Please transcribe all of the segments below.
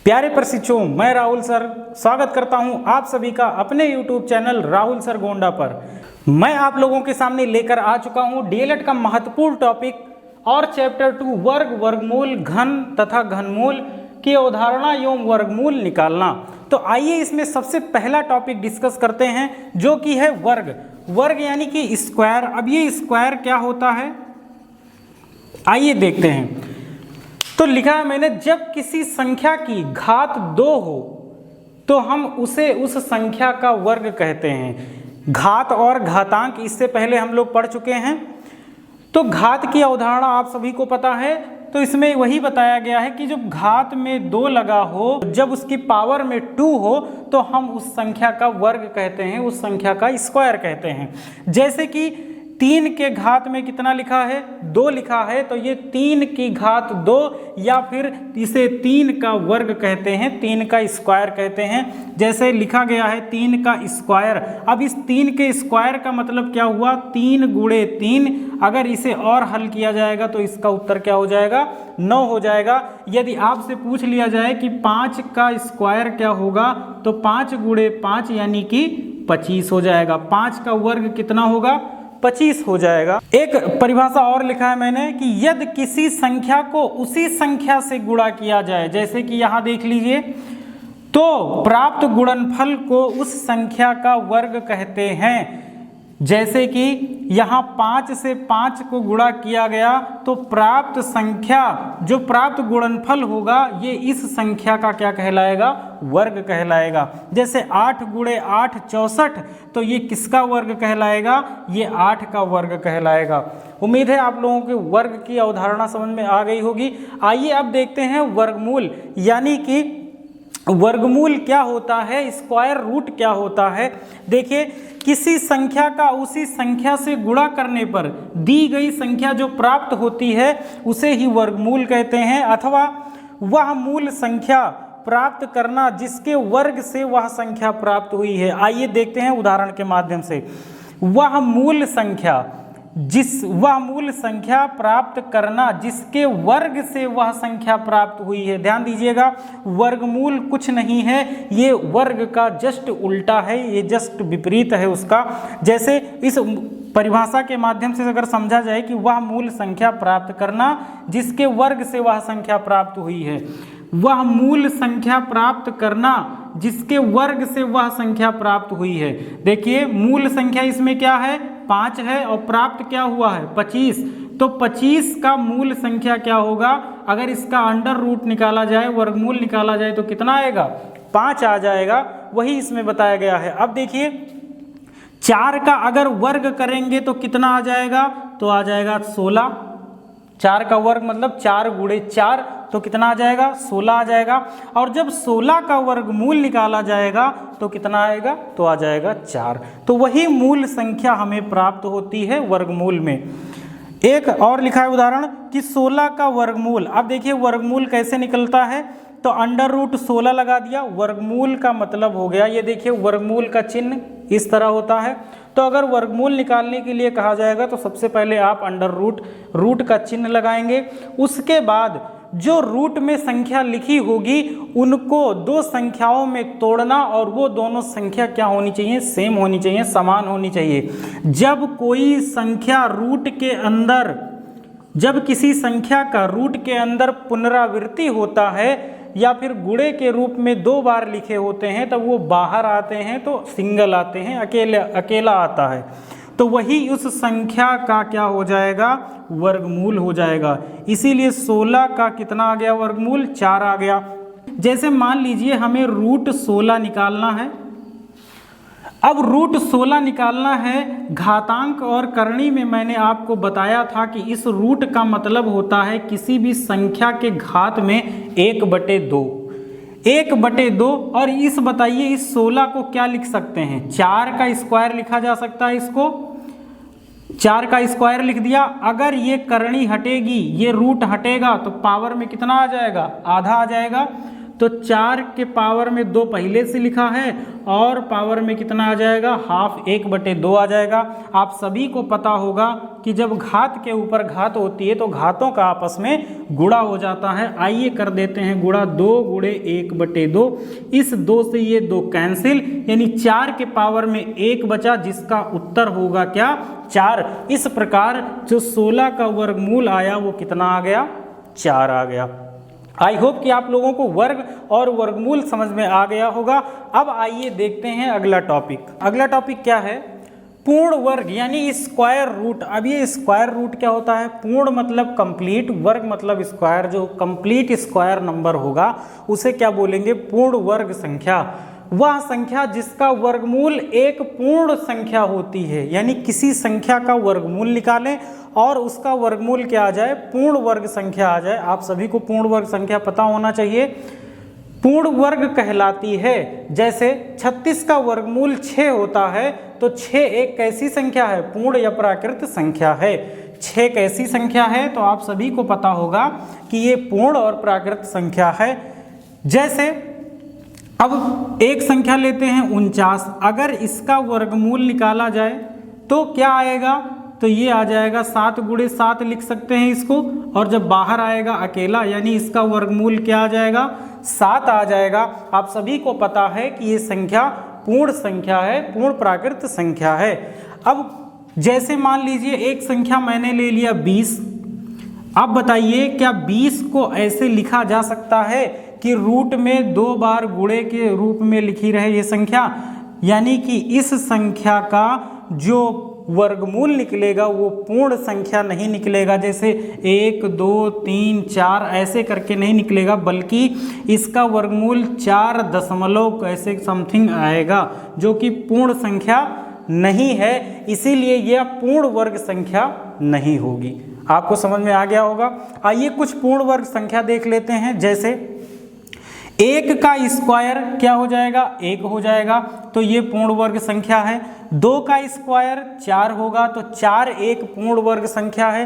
प्यारे प्रशिक्षुओं, मैं राहुल सर स्वागत करता हूं आप सभी का अपने YouTube channel Rahul sir Gonda पर। मैं आप लोगों के सामने लेकर आ चुका हूं डीएलएड का महत्वपूर्ण टॉपिक और चैप्टर 2 वर्ग, वर्गमूल, घन तथा घनमूल की अवधारणा एवं वर्गमूल निकालना। तो आइए इसमें सबसे पहला टॉपिक डिस्कस करते हैं जो कि है वर्ग। वर्ग यानी कि स्क्वायर। अब ये स्क्वायर क्या होता है आइए देखते हैं। तो लिखा है मैंने, जब किसी संख्या की घात 2 हो तो हम उसे उस संख्या का वर्ग कहते हैं। घात और घातांक इससे पहले हम लोग पढ़ चुके हैं। तो घात की अवधारणा आप सभी को पता है। तो इसमें वही बताया गया है कि जब घात में 2 लगा हो, जब उसकी पावर में 2 हो तो हम उस संख्या का वर्ग कहते हैं, उस संख्या का स्क्वायर कहते हैं। जैसे कि 3 के घात में कितना लिखा है, 2 लिखा है, तो ये 3 की घात 2 या फिर इसे 3 का वर्ग कहते हैं, 3 का स्क्वायर कहते हैं। जैसे लिखा गया है 3 का स्क्वायर। अब इस 3 के स्क्वायर का मतलब क्या हुआ, 3 गुणे 3। अगर इसे और हल किया जाएगा तो इसका उत्तर क्या हो जाएगा, 9 हो जाएगा। यदि आपसे पूछ लिया जाए कि 5 का स्क्वायर क्या होगा तो 5 गुणे 5 यानी कि 25 हो जाएगा। 5 का वर्ग कितना होगा, 25 हो जाएगा। एक परिभाषा और लिखा है मैंने कि यदि किसी संख्या को उसी संख्या से गुणा किया जाए, जैसे कि यहाँ देख लीजिए, तो प्राप्त गुणनफल को उस संख्या का वर्ग कहते हैं। जैसे कि यहाँ 5 से 5 को गुणा किया गया तो प्राप्त संख्या, जो प्राप्त गुणनफल होगा, ये इस संख्या का क्या कहलाएगा, वर्ग कहलाएगा। जैसे 8 गुणे 8 64, तो ये किसका वर्ग कहलाएगा, ये 8 का वर्ग कहलाएगा। उम्मीद है आप लोगों के वर्ग की अवधारणा समझ में आ गई होगी। आइए अब देखते हैं वर्गमूल, यानी कि वर्गमूल क्या होता है, स्क्वायर रूट क्या होता है। देखिए, किसी संख्या का उसी संख्या से गुणा करने पर दी गई संख्या जो प्राप्त होती है उसे ही वर्गमूल कहते हैं, अथवा वह मूल संख्या प्राप्त करना जिसके वर्ग से वह संख्या प्राप्त हुई है। आइए देखते हैं उदाहरण के माध्यम से। वह मूल संख्या प्राप्त करना जिसके वर्ग से वह संख्या प्राप्त हुई है। ध्यान दीजिएगा, वर्गमूल कुछ नहीं है, ये वर्ग का जस्ट उल्टा है, ये जस्ट विपरीत है उसका। जैसे इस परिभाषा के माध्यम से अगर समझा जाए कि वह मूल संख्या प्राप्त करना जिसके वर्ग से वह संख्या प्राप्त हुई है, वह मूल संख्या प्राप्त करना जिसके वर्ग से वह संख्या प्राप्त हुई है। देखिए, मूल संख्या इसमें क्या है, 5 है, और प्राप्त क्या हुआ है, 25। तो 25 का मूल संख्या क्या होगा, अगर इसका अंडर रूट निकाला जाए, वर्गमूल निकाला जाए तो कितना आएगा, 5 आ जाएगा। वही इसमें बताया गया है। अब देखिए, 4 का अगर वर्ग करेंगे तो कितना आ जाएगा, तो आ जाएगा 16। 4 का वर्ग मतलब 4 गुणे 4, तो कितना आ जाएगा, 16 आ जाएगा। और जब 16 का वर्गमूल निकाला जाएगा तो कितना आएगा, तो आ जाएगा 4। तो वही मूल संख्या हमें प्राप्त होती है वर्गमूल में। एक और लिखा है उदाहरण कि 16 का वर्गमूल। अब देखिए वर्गमूल कैसे निकलता है, तो अंडर रूट 16 लगा दिया, वर्गमूल का मतलब हो गया, ये देखिए वर्गमूल का चिन्ह इस तरह होता है। तो अगर वर्गमूल निकालने के लिए कहा जाएगा तो सबसे पहले आप अंडर रूट का चिन्ह लगाएंगे। उसके बाद जो रूट में संख्या लिखी होगी उनको 2 संख्याओं में तोड़ना, और वो दोनों संख्या क्या होनी चाहिए, सेम होनी चाहिए, समान होनी चाहिए। जब कोई संख्या रूट के अंदर, जब किसी संख्या का रूट के अंदर पुनरावृत्ति होता है या फिर गुणे के रूप में 2 बार लिखे होते हैं, तब वो बाहर आते हैं तो सिंगल आते हैं, अकेला आता है, तो वही उस संख्या का क्या हो जाएगा, वर्गमूल हो जाएगा। इसीलिए 16 का कितना आ गया वर्गमूल, 4 आ गया। जैसे मान लीजिए हमें रूट 16 निकालना है। अब रूट 16 निकालना है, घातांक और करणी में मैंने आपको बताया था कि इस रूट का मतलब होता है किसी भी संख्या के घात में 1/2। 1/2। और इस बताइए, इस 16 को क्या लिख सकते हैं, 4 का स्क्वायर लिखा जा सकता है। इसको 4 का स्क्वायर लिख दिया। अगर ये करणी हटेगी, ये रूट हटेगा, तो पावर में कितना आ जाएगा, आधा आ जाएगा। तो 4 के पावर में 2 पहले से लिखा है और पावर में कितना आ जाएगा, हाफ 1/2 आ जाएगा। आप सभी को पता होगा कि जब घात के ऊपर घात होती है तो घातों का आपस में गुणा हो जाता है। आइए कर देते हैं गुणा, 2 × 1/2। इस 2 से ये 2 कैंसिल, यानी 4 के पावर में 1 बचा, जिसका उत्तर होगा क्या, 4। इस प्रकार जो 16 का वर्गमूल आया वो कितना आ गया, 4 आ गया। आई होप कि आप लोगों को वर्ग और वर्गमूल समझ में आ गया होगा। अब आइए देखते हैं अगला टॉपिक। अगला टॉपिक क्या है, पूर्ण वर्ग यानी स्क्वायर रूट। अब ये स्क्वायर रूट क्या होता है, पूर्ण मतलब कंप्लीट, वर्ग मतलब स्क्वायर। जो कंप्लीट स्क्वायर नंबर होगा उसे क्या बोलेंगे, पूर्ण वर्ग संख्या। वह संख्या जिसका वर्गमूल एक पूर्ण संख्या होती है, यानी किसी संख्या का वर्गमूल निकालें और उसका वर्गमूल क्या आ जाए, पूर्ण वर्ग संख्या आ जाए। आप सभी को पूर्ण वर्ग संख्या पता होना चाहिए। पूर्ण वर्ग कहलाती है, जैसे 36 का वर्गमूल 6 होता है तो 6 एक कैसी संख्या है, पूर्ण या प्राकृत संख्या है। 6 कैसी संख्या है, तो आप सभी को पता होगा कि ये पूर्ण और प्राकृत संख्या है। जैसे अब एक संख्या लेते हैं 49, अगर इसका वर्गमूल निकाला जाए तो क्या आएगा, तो ये आ जाएगा 7 × 7 लिख सकते हैं इसको, और जब बाहर आएगा अकेला यानी इसका वर्गमूल क्या आ जाएगा, 7 आ जाएगा। आप सभी को पता है कि ये संख्या पूर्ण संख्या है, पूर्ण प्राकृत संख्या है। अब जैसे मान लीजिए एक संख्या मैंने ले लिया 20। अब बताइए क्या 20 को ऐसे लिखा जा सकता है कि रूट में 2 बार गुणे के रूप में लिखी रहे ये संख्या, यानी कि इस संख्या का जो वर्गमूल निकलेगा वो पूर्ण संख्या नहीं निकलेगा, जैसे 1 2 3 4 ऐसे करके नहीं निकलेगा, बल्कि इसका वर्गमूल 4 दशमलव ऐसे समथिंग आएगा, जो कि पूर्ण संख्या नहीं है। इसीलिए यह पूर्ण वर्ग संख्या नहीं होगी। आपको समझ में आ गया होगा। आइए कुछ पूर्ण वर्ग संख्या देख लेते हैं। जैसे 1 का स्क्वायर क्या हो जाएगा, 1 हो जाएगा, तो ये पूर्ण वर्ग संख्या है। 2 का स्क्वायर 4 होगा, तो 4 एक पूर्ण वर्ग संख्या है।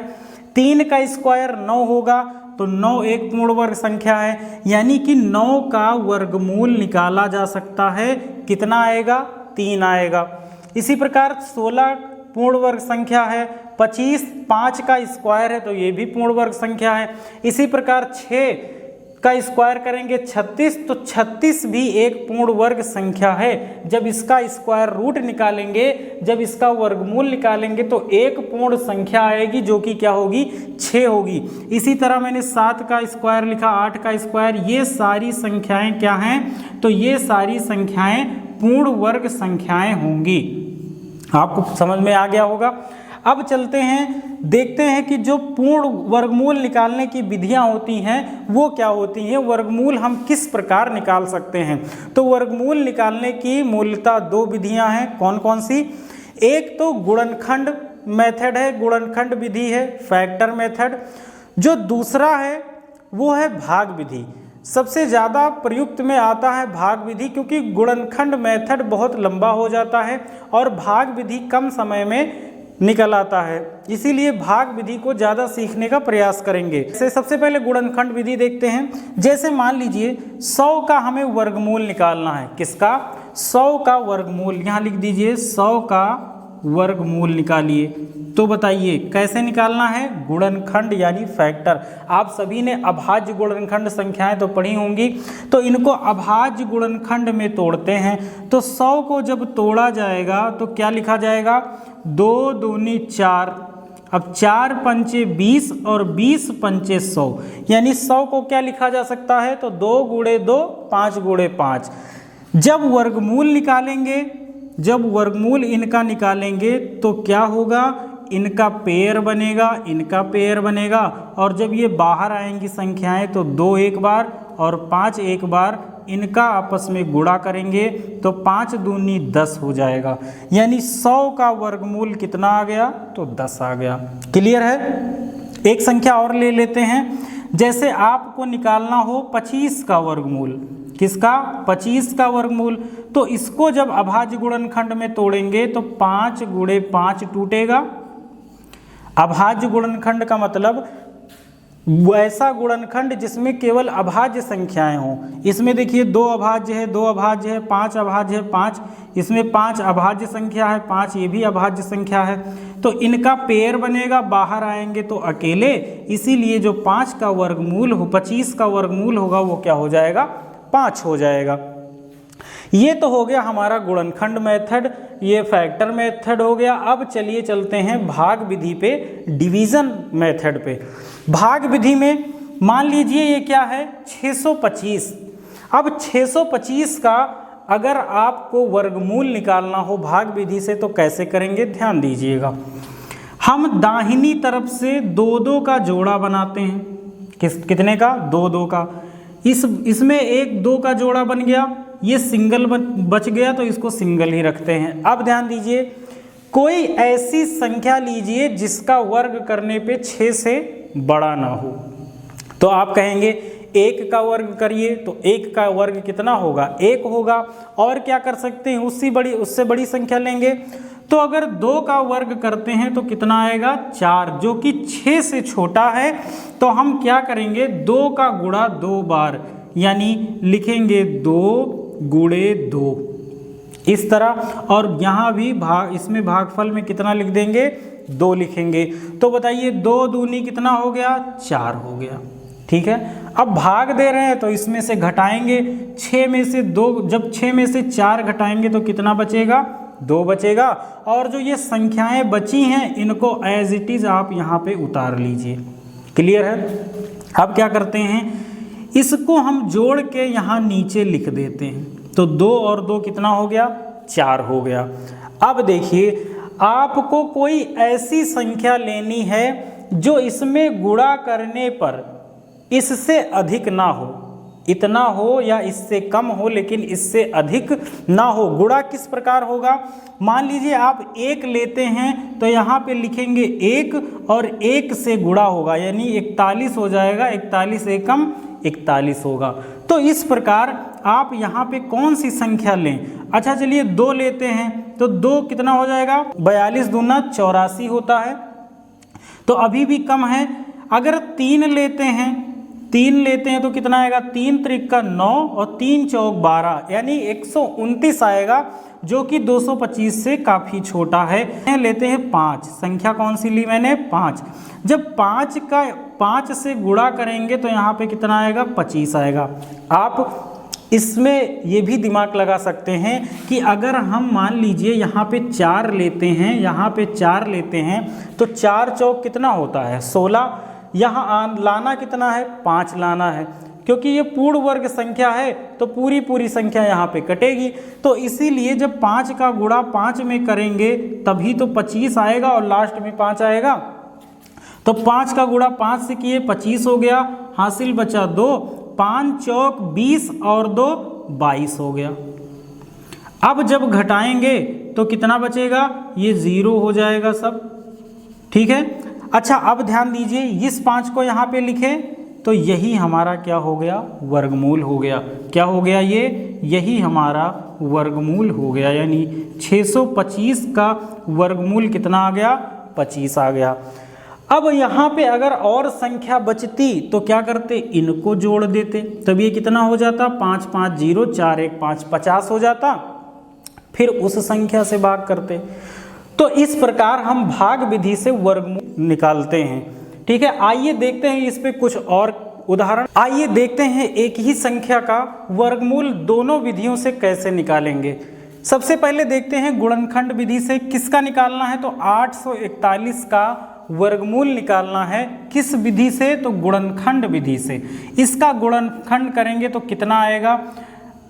3 का स्क्वायर 9 होगा, तो 9 एक पूर्ण वर्ग संख्या है। यानी कि 9 का वर्गमूल निकाला जा सकता है, कितना आएगा, 3 आएगा। इसी प्रकार 16 पूर्ण वर्ग संख्या है। 25 5 का स्क्वायर है, तो ये भी पूर्ण वर्ग संख्या है। इसी प्रकार 6 का स्क्वायर करेंगे 36, तो 36 भी एक पूर्ण वर्ग संख्या है। जब इसका स्क्वायर रूट निकालेंगे, जब इसका वर्गमूल निकालेंगे, तो एक पूर्ण संख्या आएगी, जो कि क्या होगी, 6 होगी। इसी तरह मैंने 7 का स्क्वायर लिखा, 8 का स्क्वायर, ये सारी संख्याएं क्या हैं, तो ये सारी संख्याएं पूर्ण वर्ग संख्याएं होंगी। आपको समझ में आ गया होगा। अब चलते हैं, देखते हैं कि जो पूर्ण वर्गमूल निकालने की विधियां होती हैं वो क्या होती हैं, वर्गमूल हम किस प्रकार निकाल सकते हैं। तो वर्गमूल निकालने की मूलतः 2 विधियां हैं। कौन कौन सी, एक तो गुणनखंड मेथड है, गुणनखंड विधि है, फैक्टर मेथड। जो दूसरा है वो है भाग विधि। सबसे ज़्यादा प्रयुक्त में आता है भाग विधि, क्योंकि गुणनखंड मेथड बहुत लंबा हो जाता है और भाग विधि कम समय में निकल आता है, इसीलिए भाग विधि को ज़्यादा सीखने का प्रयास करेंगे। सबसे पहले गुणनखंड विधि देखते हैं। जैसे मान लीजिए 100 का हमें वर्गमूल निकालना है, किसका, 100 का वर्गमूल, यहाँ लिख दीजिए 100 का वर्गमूल निकालिए। तो बताइए कैसे निकालना है, गुणनखंड यानी फैक्टर। आप सभी ने अभाज्य गुणनखंड संख्याएं तो पढ़ी होंगी, तो इनको अभाज्य गुणनखंड में तोड़ते हैं। तो 100 को जब तोड़ा जाएगा तो क्या लिखा जाएगा, 2 दूनी 4, अब 4 पंचे 20 और 20 पंचे 100, यानी 100 को क्या लिखा जा सकता है, तो 2 × 2 5 × 5। जब वर्गमूल निकालेंगे, जब वर्गमूल इनका निकालेंगे तो क्या होगा, इनका पेयर बनेगा, इनका पेयर बनेगा, और जब ये बाहर आएंगी संख्याएं तो 2 एक बार और 5 एक बार, इनका आपस में गुणा करेंगे तो 5 दूनी 10 हो जाएगा। यानी 100 का वर्गमूल कितना आ गया, तो 10 आ गया। क्लियर है। एक संख्या और ले लेते हैं। जैसे आपको निकालना हो 25 का वर्गमूल, किसका, 25 का वर्गमूल, तो इसको जब अभाज्य गुणनखंड में तोड़ेंगे तो 5 × 5 टूटेगा। अभाज्य गुणनखंड का मतलब वैसा गुणनखंड जिसमें केवल अभाज्य संख्याएं हों। इसमें देखिए 2 अभाज्य है, 2 अभाज्य है, 5 अभाज्य है, 5, इसमें 5 अभाज्य संख्या है, 5 ये भी अभाज्य संख्या है। तो इनका पेयर बनेगा, बाहर आएंगे तो अकेले, इसीलिए जो 5 का वर्गमूल हो 25 का वर्गमूल होगा वो क्या हो जाएगा, 5 हो जाएगा। ये तो हो गया हमारा गुणनखंड मेथड, ये फैक्टर मेथड हो गया। अब चलिए चलते हैं भाग विधि पे, डिवीजन मेथड पे। भाग विधि में मान लीजिए ये क्या है 625। अब 625 का अगर आपको वर्गमूल निकालना हो भाग विधि से तो कैसे करेंगे, ध्यान दीजिएगा। हम दाहिनी तरफ से 2-2 का जोड़ा बनाते हैं। कितने का, 2-2 का। इसमें 1-2 का जोड़ा बन गया, ये सिंगल बच गया तो इसको सिंगल ही रखते हैं। अब ध्यान दीजिए, कोई ऐसी संख्या लीजिए जिसका वर्ग करने पे 6 से बड़ा ना हो। तो आप कहेंगे 1 का वर्ग करिए, तो 1 का वर्ग कितना होगा, 1 होगा। और क्या कर सकते हैं, उससे बड़ी संख्या लेंगे। तो अगर 2 का वर्ग करते हैं तो कितना आएगा, 4, जो कि 6 से छोटा है। तो हम क्या करेंगे, 2 का गुणा 2 बार, यानी लिखेंगे 2 गुणे 2 इस तरह। और यहाँ भी इसमें भागफल में कितना लिख देंगे, 2 लिखेंगे। तो बताइए 2 दूनी कितना हो गया, 4 हो गया। ठीक है, अब भाग दे रहे हैं तो इसमें से घटाएंगे, 6 में से 2, जब 6 में से 4 घटाएंगे तो कितना बचेगा, 2 बचेगा। और जो ये संख्याएं बची हैं इनको एज इट इज आप यहाँ पे उतार लीजिए। क्लियर है। अब क्या करते हैं, इसको हम जोड़ के यहाँ नीचे लिख देते हैं। तो 2 और 2 कितना हो गया, 4 हो गया। अब देखिए, आपको कोई ऐसी संख्या लेनी है जो इसमें गुणा करने पर इससे अधिक ना हो, इतना हो या इससे कम हो लेकिन इससे अधिक ना हो। गुणा किस प्रकार होगा, मान लीजिए आप 1 लेते हैं तो यहाँ पे लिखेंगे 1 और 1 से गुणा होगा, यानी 41 हो जाएगा। 41 एकम 41 होगा। तो इस प्रकार आप यहाँ पे कौन सी संख्या लें। अच्छा चलिए 2 लेते हैं, तो 2 कितना हो जाएगा, 42 दूना 84 होता है, तो अभी भी कम है। अगर 3 लेते हैं तो कितना आएगा, 3 त्रिका 9 और 3 चौक 12, यानी 129 आएगा, जो कि 225 से काफ़ी छोटा है। लेते हैं 5, संख्या कौन सी ली मैंने, 5। जब 5 से गुणा करेंगे तो यहाँ पे कितना आएगा, 25 आएगा। आप इसमें ये भी दिमाग लगा सकते हैं कि अगर हम मान लीजिए यहाँ पे 4 लेते हैं, यहाँ पे 4 लेते हैं तो 4 चौक कितना होता है, 16। यहाँ लाना कितना है, 5 लाना है, क्योंकि ये पूर्ण वर्ग संख्या है तो पूरी संख्या यहाँ पे कटेगी। तो इसीलिए जब 5 का गुणा 5 में करेंगे तभी तो 25 आएगा और लास्ट में 5 आएगा। तो 5 का गुणा 5 से किए 25 हो गया, हासिल बचा 2, 5 चौक 20 और 2 22 हो गया। अब जब घटाएंगे तो कितना बचेगा, ये 0 हो जाएगा सब। ठीक है। अच्छा अब ध्यान दीजिए, इस 5 को यहाँ पे लिखें तो यही हमारा क्या हो गया, वर्गमूल हो गया। क्या हो गया, यही हमारा वर्गमूल हो गया, यानी 625 का वर्गमूल कितना आ गया, 25 आ गया। अब यहाँ पे अगर और संख्या बचती तो क्या करते, इनको जोड़ देते, तब ये कितना हो जाता, 5 5 0 4 1 5, 50 हो जाता। फिर उस संख्या से भाग करते। तो इस प्रकार हम भाग विधि से वर्गमूल निकालते हैं। ठीक है, आइए देखते हैं इस पे कुछ और उदाहरण। आइए देखते हैं एक ही संख्या का वर्गमूल दोनों विधियों से कैसे निकालेंगे। सबसे पहले देखते हैं गुणनखंड विधि से किसका निकालना है, तो 841 का वर्गमूल निकालना है। किस विधि से, तो गुणनखंड विधि से। इसका गुणनखंड करेंगे तो कितना आएगा,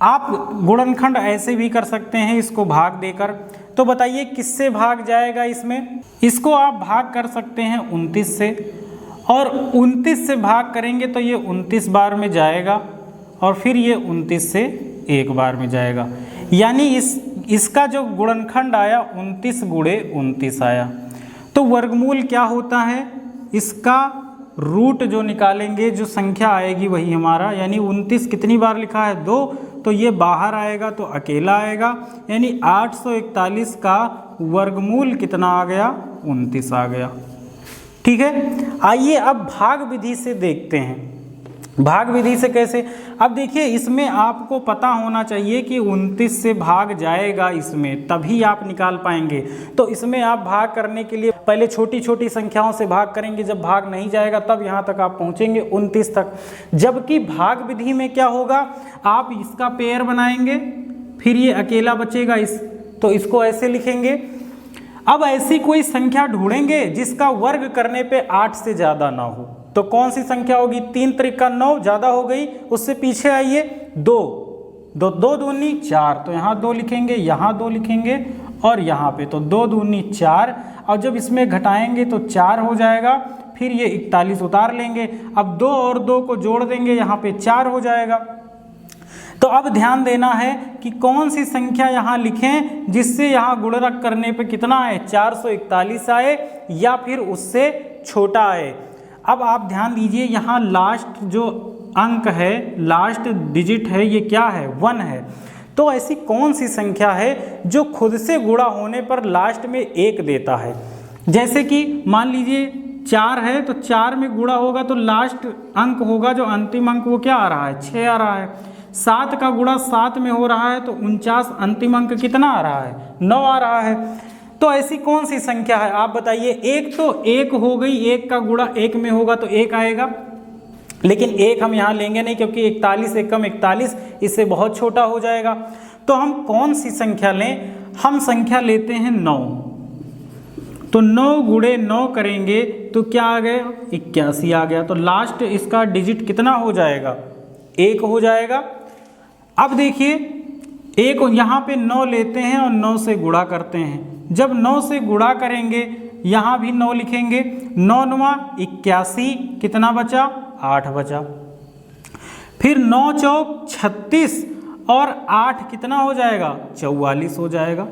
आप गुणनखंड ऐसे भी कर सकते हैं इसको भाग देकर। तो बताइए किससे भाग जाएगा इसमें, इसको आप भाग कर सकते हैं 29 से, और 29 से भाग करेंगे तो ये 29 बार में जाएगा और फिर ये 29 से एक बार में जाएगा, यानी इसका जो गुणनखंड आया 29 गुणे 29 आया। तो वर्गमूल क्या होता है, इसका रूट जो निकालेंगे, जो संख्या आएगी वही हमारा, यानी 29 कितनी बार लिखा है, 2, तो ये बाहर आएगा तो अकेला आएगा, यानी 841 का वर्गमूल कितना आ गया, 29 आ गया। ठीक है। आइए अब भाग विधि से देखते हैं। भाग विधि से कैसे, अब देखिए इसमें आपको पता होना चाहिए कि 29 से भाग जाएगा इसमें, तभी आप निकाल पाएंगे। तो इसमें आप भाग करने के लिए पहले छोटी छोटी संख्याओं से भाग करेंगे, जब भाग नहीं जाएगा तब यहाँ तक आप पहुँचेंगे 29 तक। जबकि भाग विधि में क्या होगा, आप इसका पेयर बनाएंगे, फिर ये अकेला बचेगा तो इसको ऐसे लिखेंगे। अब ऐसी कोई संख्या ढूंढेंगे जिसका वर्ग करने पे 8 से ज़्यादा ना हो। तो कौन सी संख्या होगी, 3 त्रिका 9 ज़्यादा हो गई, उससे पीछे आइए 2 दूनी 4, तो यहाँ 2 लिखेंगे, यहाँ 2 लिखेंगे और यहाँ पे तो 2 दूनी 4। और जब इसमें घटाएंगे तो 4 हो जाएगा, फिर ये 41 उतार लेंगे। अब 2 और 2 को जोड़ देंगे, यहाँ पे 4 हो जाएगा। तो अब ध्यान देना है कि कौन सी संख्या यहाँ लिखें जिससे यहाँ गुणनक करने पे कितना आए, 441 आए या फिर उससे छोटा आए। अब आप ध्यान दीजिए, यहाँ लास्ट जो अंक है, लास्ट डिजिट है, ये क्या है, 1 है। तो ऐसी कौन सी संख्या है जो खुद से गुणा होने पर लास्ट में 1 देता है। जैसे कि मान लीजिए 4 है, तो 4 में गुणा होगा तो लास्ट अंक होगा, जो अंतिम अंक वो क्या आ रहा है, 6 आ रहा है। 7 का गुणा 7 में हो रहा है तो 49, अंतिम अंक कितना आ रहा है, 9 आ रहा है। तो ऐसी कौन सी संख्या है आप बताइए। एक तो 1 हो गई, 1 का गुणा 1 में होगा तो 1 आएगा, लेकिन 1 हम यहाँ लेंगे नहीं क्योंकि 41 एकम 41 इससे बहुत छोटा हो जाएगा। तो हम कौन सी संख्या लें, हम संख्या लेते हैं 9। तो 9 गुणे 9 करेंगे तो क्या आ गया, 81 आ गया। तो लास्ट इसका डिजिट कितना हो जाएगा, 1 हो जाएगा। अब देखिए एक यहाँ पे 9 लेते हैं और 9 से गुणा करते हैं। जब 9 से गुणा करेंगे यहाँ भी 9 लिखेंगे, 9 9 81, कितना बचा, 8 बचा। फिर 9 चौक 36 और 8 कितना हो जाएगा, 44 हो जाएगा।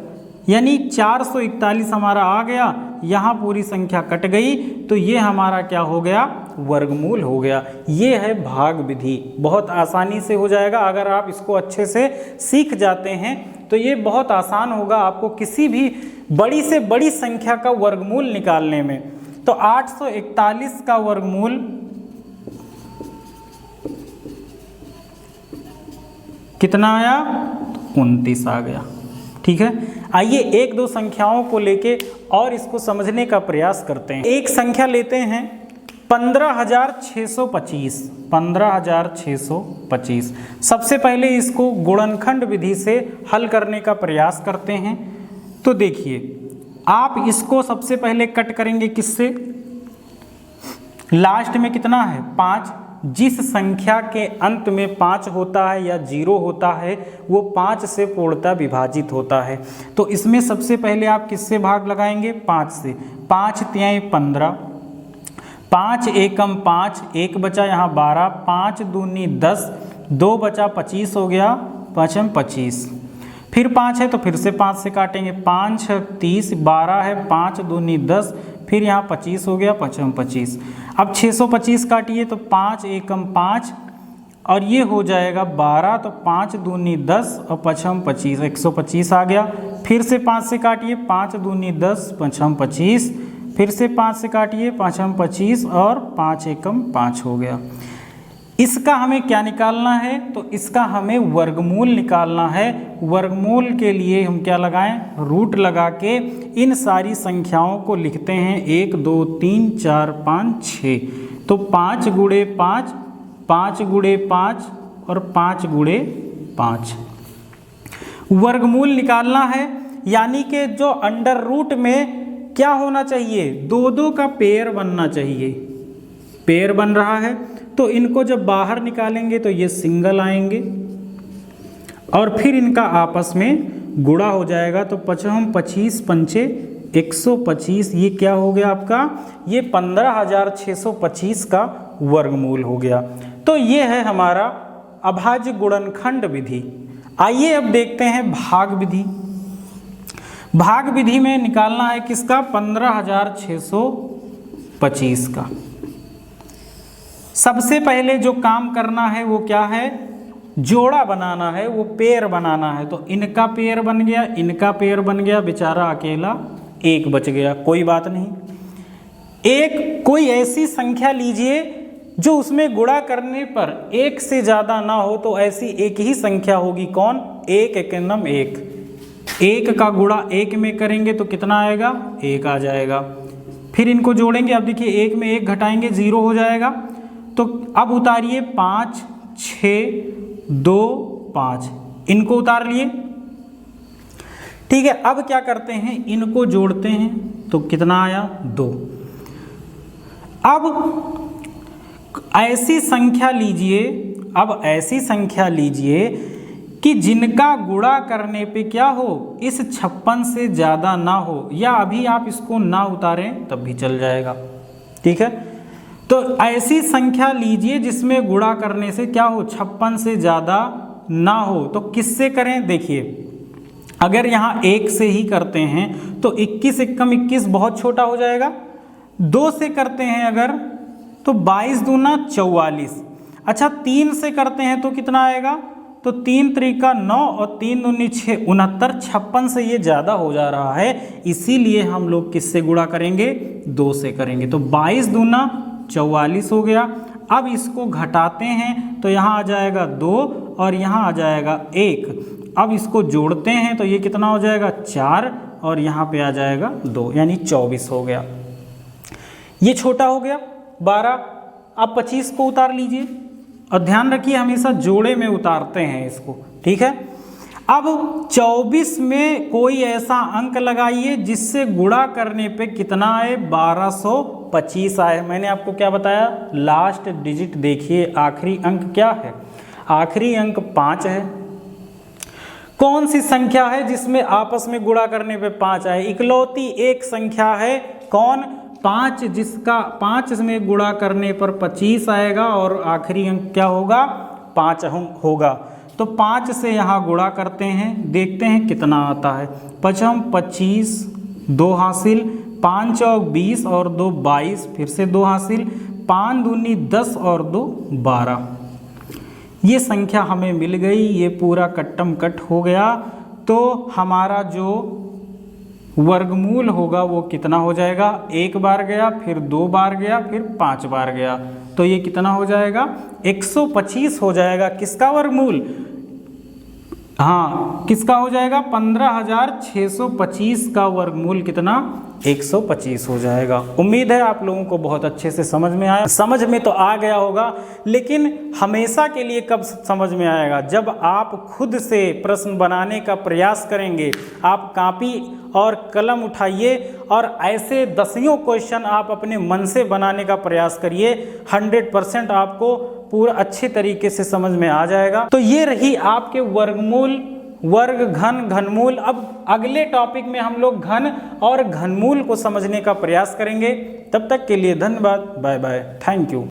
यानी 441 हमारा आ गया। यहाँ पूरी संख्या कट गई तो ये हमारा क्या हो गया, वर्गमूल हो गया। ये है भाग विधि, बहुत आसानी से हो जाएगा। अगर आप इसको अच्छे से सीख जाते हैं तो ये बहुत आसान होगा आपको किसी भी बड़ी से बड़ी संख्या का वर्गमूल निकालने में। तो 841 का वर्गमूल कितना आया, 29 आ गया। ठीक है, आइए एक दो संख्याओं को लेके और इसको समझने का प्रयास करते हैं। एक संख्या लेते हैं 15,625। 15,625 सबसे पहले इसको गुणनखंड विधि से हल करने का प्रयास करते हैं। तो देखिए आप इसको सबसे पहले कट करेंगे किससे, लास्ट में कितना है, 5। जिस संख्या के अंत में 5 होता है या 0 होता है वो 5 से पूर्णतः विभाजित होता है। तो इसमें सबसे पहले आप किससे भाग लगाएंगे, 5 से। 5 तिहाई 15, 5 एकम 5, 1 बचा यहाँ 12, 5 दूनी 10, 2 बचा 25 हो गया, 5 25। फिर 5 है तो फिर से 5 से काटेंगे, 5 30, 12 है, 5 दूनी 10, फिर यहाँ 25 हो गया, 5 25। अब 625 काटिए तो 5 एकम 5 और ये हो जाएगा 12, तो 5 दूनी 10 और 5 25, 125 आ गया। फिर से 5 से काटिए, 5 दूनी 10, 5 25, फिर से 5 से काटिए, 5 25 और 5 एकम 5 हो गया। इसका हमें क्या निकालना है, तो इसका हमें वर्गमूल निकालना है। वर्गमूल के लिए हम क्या लगाएं, रूट लगा के इन सारी संख्याओं को लिखते हैं 1 2 3 4 5 6। तो 5 गुणे 5, 5 गुणे 5 और 5 गुणे 5 वर्गमूल निकालना है। यानी कि जो अंडर रूट में क्या होना चाहिए, 2 2 का पेयर बनना चाहिए। पेयर बन रहा है तो इनको जब बाहर निकालेंगे तो ये सिंगल आएंगे और फिर इनका आपस में गुणा हो जाएगा। तो 5 25 पंचे 125, ये क्या हो गया आपका, ये 15,625 का वर्गमूल हो गया। तो ये है हमारा अभाज्य गुणनखंड विधि। आइए अब देखते हैं भाग विधि। भाग विधि में निकालना है किसका, 15,625 का। सबसे पहले जो काम करना है वो क्या है, जोड़ा बनाना है, वो पेयर बनाना है। तो इनका पेयर बन गया, इनका पेयर बन गया, बेचारा अकेला 1 बच गया, कोई बात नहीं। एक कोई ऐसी संख्या लीजिए जो उसमें गुणा करने पर एक से ज़्यादा ना हो, तो ऐसी एक ही संख्या होगी। कौन? एक एकम एक। एक का गुणा एक में करेंगे तो कितना आएगा? एक आ जाएगा। फिर इनको जोड़ेंगे, अब देखिए एक में एक घटाएंगे 0 हो जाएगा। तो अब उतारिए 5 6 2 5, इनको उतार लिए। ठीक है, अब क्या करते हैं, इनको जोड़ते हैं तो कितना आया? 2। अब ऐसी संख्या लीजिए, अब ऐसी संख्या लीजिए कि जिनका गुणा करने पे क्या हो, इस 56 से ज़्यादा ना हो, या अभी आप इसको ना उतारें तब भी चल जाएगा। ठीक है, तो ऐसी संख्या लीजिए जिसमें गुणा करने से क्या हो, 56 से ज़्यादा ना हो। तो किससे करें? देखिए, अगर यहाँ 1 से ही करते हैं तो 21 एकम 21 बहुत छोटा हो जाएगा। 2 से करते हैं अगर तो 22 दूना 44। अच्छा, 3 से करते हैं तो कितना आएगा? तो 3 त्रिका 9 और 3 दूनी 6 69। 56 से ये ज़्यादा हो जा रहा है, इसीलिए हम लोग किससे गुणा करेंगे? 2 से करेंगे। तो 22 दूना 44 हो गया। अब इसको घटाते हैं तो यहाँ आ जाएगा 2 और यहाँ आ जाएगा 1। अब इसको जोड़ते हैं तो ये कितना हो जाएगा? 4 और यहाँ पे आ जाएगा 2, यानी 24 हो गया। ये छोटा हो गया 12। अब 25 को उतार लीजिए, और ध्यान रखिए हमेशा जोड़े में उतारते हैं इसको। ठीक है, अब 24 में कोई ऐसा अंक लगाइए जिससे गुणा करने पे कितना आए? 1225 आए। मैंने आपको क्या बताया? लास्ट डिजिट देखिए, आखिरी अंक क्या है? आखिरी अंक 5 है। कौन सी संख्या है जिसमें आपस में गुणा करने पे 5 आए? इकलौती एक संख्या है। कौन? 5, जिसका 5 में गुणा करने पर 25 आएगा और आखिरी अंक क्या होगा? 5 होगा। तो 5 से यहाँ गुणा करते हैं, देखते हैं कितना आता है। 5 25, 2 हासिल, 5 और 20 और 2 22, फिर से 2 हासिल, 5 दूनी 10 और 2 12। ये संख्या हमें मिल गई, ये पूरा कट्टम कट हो गया। तो हमारा जो वर्गमूल होगा वो कितना हो जाएगा? 1 बार गया, फिर 2 बार गया, फिर 5 बार गया। तो ये कितना हो जाएगा? 125 हो जाएगा। किसका वर्गमूल? हाँ, किसका हो जाएगा? 15,625 का वर्गमूल कितना? 125 हो जाएगा। उम्मीद है आप लोगों को बहुत अच्छे से समझ में आया। समझ में तो आ गया होगा, लेकिन हमेशा के लिए कब समझ में आएगा? जब आप खुद से प्रश्न बनाने का प्रयास करेंगे। आप कॉपी और कलम उठाइए और ऐसे दसियों क्वेश्चन आप अपने मन से बनाने का प्रयास करिए। 100% आपको पूरा अच्छे तरीके से समझ में आ जाएगा। तो ये रही आपके वर्गमूल, वर्ग, घन, घनमूल। अब अगले टॉपिक में हम लोग घन और घनमूल को समझने का प्रयास करेंगे। तब तक के लिए धन्यवाद। Bye bye. Thank you.